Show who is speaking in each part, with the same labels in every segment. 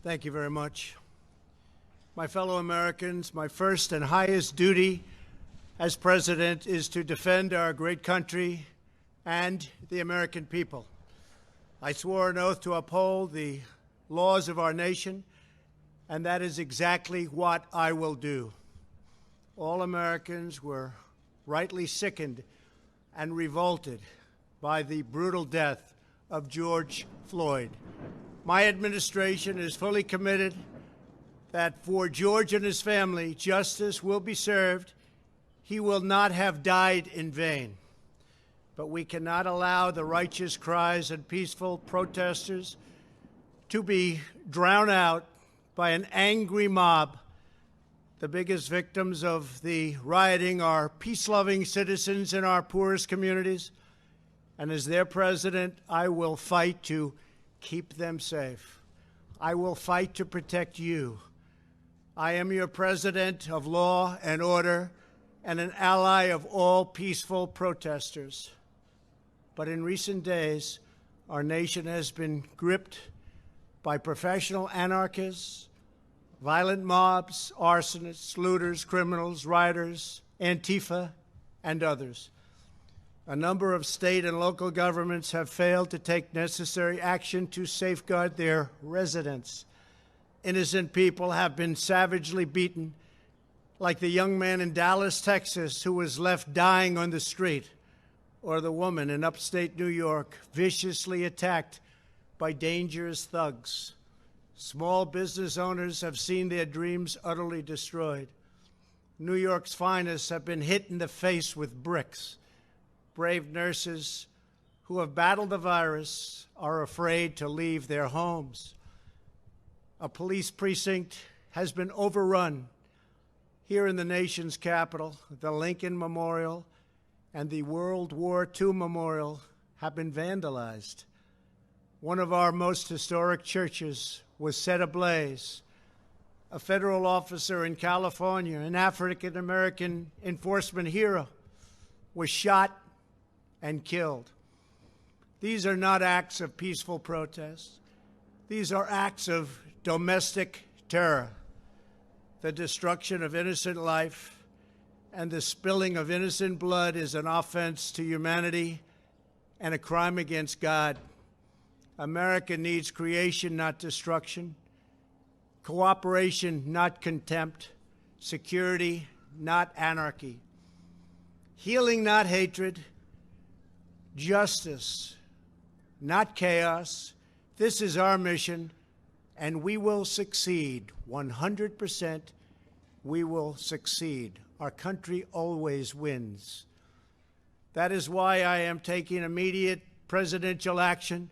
Speaker 1: Thank you very much. My fellow Americans, my first and highest duty as president is to defend our great country and the American people. I swore an oath to uphold the laws of our nation, and that is exactly what I will do. All Americans were rightly sickened and revolted by the brutal death of George Floyd. My administration is fully committed that for George and his family, justice will be served. He will not have died in vain. But we cannot allow the righteous cries and peaceful protesters to be drowned out by an angry mob. The biggest victims of the rioting are peace-loving citizens in our poorest communities. And as their president, I will fight to keep them safe. I will fight to protect you. I am your president of law and order and an ally of all peaceful protesters. But in recent days, our nation has been gripped by professional anarchists, violent mobs, arsonists, looters, criminals, rioters, Antifa, and others. A number of state and local governments have failed to take necessary action to safeguard their residents. Innocent people have been savagely beaten, like the young man in Dallas, Texas, who was left dying on the street, or the woman in upstate New York viciously attacked by dangerous thugs. Small business owners have seen their dreams utterly destroyed. New York's finest have been hit in the face with bricks. Brave nurses who have battled the virus are afraid to leave their homes. A police precinct has been overrun. Here in the nation's capital, the Lincoln Memorial and the World War II Memorial have been vandalized. One of our most historic churches was set ablaze. A federal officer in California, an African-American enforcement hero, was shot and killed. These are not acts of peaceful protest. These are acts of domestic terror. The destruction of innocent life and the spilling of innocent blood is an offense to humanity and a crime against God. America needs creation, not destruction. Cooperation, not contempt. Security, not anarchy. Healing, not hatred. Justice, not chaos. This is our mission, and we will succeed. 100%, we will succeed. Our country always wins. That is why I am taking immediate presidential action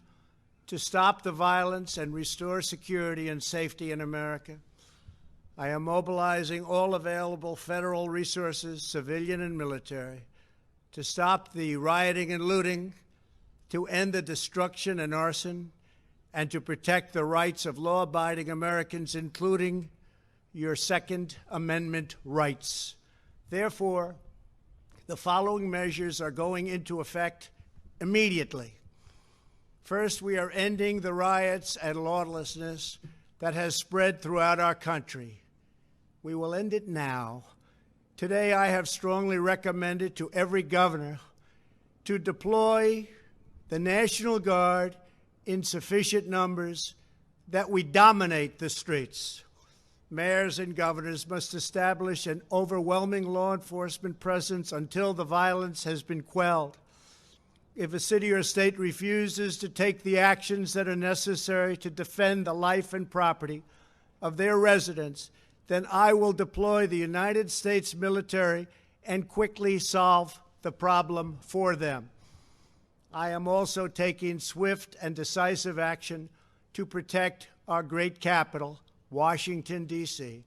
Speaker 1: to stop the violence and restore security and safety in America. I am mobilizing all available federal resources, civilian and military, to stop the rioting and looting, to end the destruction and arson, and to protect the rights of law-abiding Americans, including your Second Amendment rights. Therefore, the following measures are going into effect immediately. First, we are ending the riots and lawlessness that has spread throughout our country. We will end it now. Today, I have strongly recommended to every governor to deploy the National Guard in sufficient numbers that we dominate the streets. Mayors and governors must establish an overwhelming law enforcement presence until the violence has been quelled. If a city or state refuses to take the actions that are necessary to defend the life and property of their residents, then I will deploy the United States military and quickly solve the problem for them. I am also taking swift and decisive action to protect our great capital, Washington, D.C.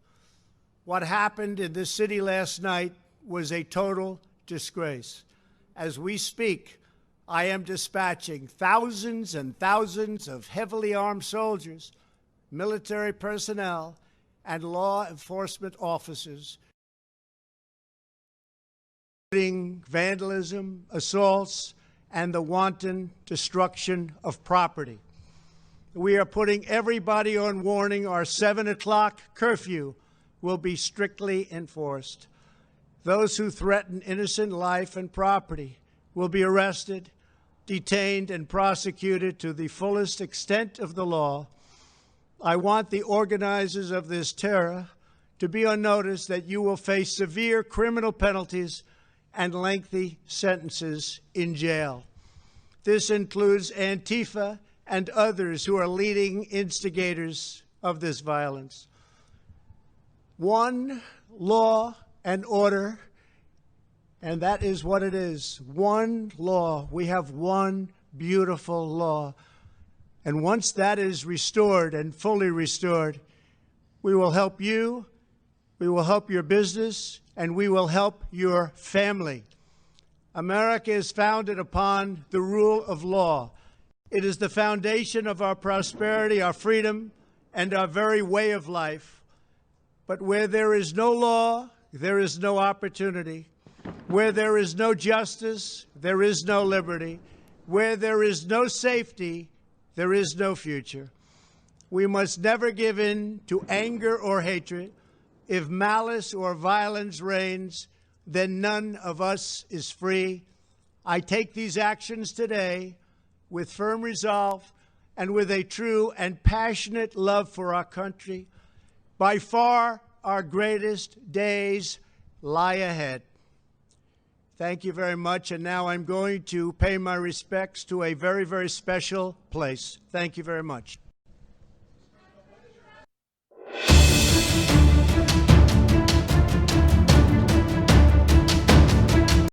Speaker 1: What happened in this city last night was a total disgrace. As we speak, I am dispatching thousands and thousands of heavily armed soldiers, military personnel, and law enforcement officers, including vandalism, assaults, and the wanton destruction of property. We are putting everybody on warning. Our 7 o'clock curfew will be strictly enforced. Those who threaten innocent life and property will be arrested, detained, and prosecuted to the fullest extent of the law. I want the organizers of this terror to be on notice that you will face severe criminal penalties and lengthy sentences in jail. This includes Antifa and others who are leading instigators of this violence. One law and order, and that is what it is. One law. We have one beautiful law. And once that is restored and fully restored, we will help you, we will help your business, and we will help your family. America is founded upon the rule of law. It is the foundation of our prosperity, our freedom, and our very way of life. But where there is no law, there is no opportunity. Where there is no justice, there is no liberty. Where there is no safety, there is no future. We must never give in to anger or hatred. If malice or violence reigns, then none of us is free. I take these actions today with firm resolve and with a true and passionate love for our country. By far, our greatest days lie ahead. Thank you very much. And now I'm going to pay my respects to a very, very special place. Thank you very much.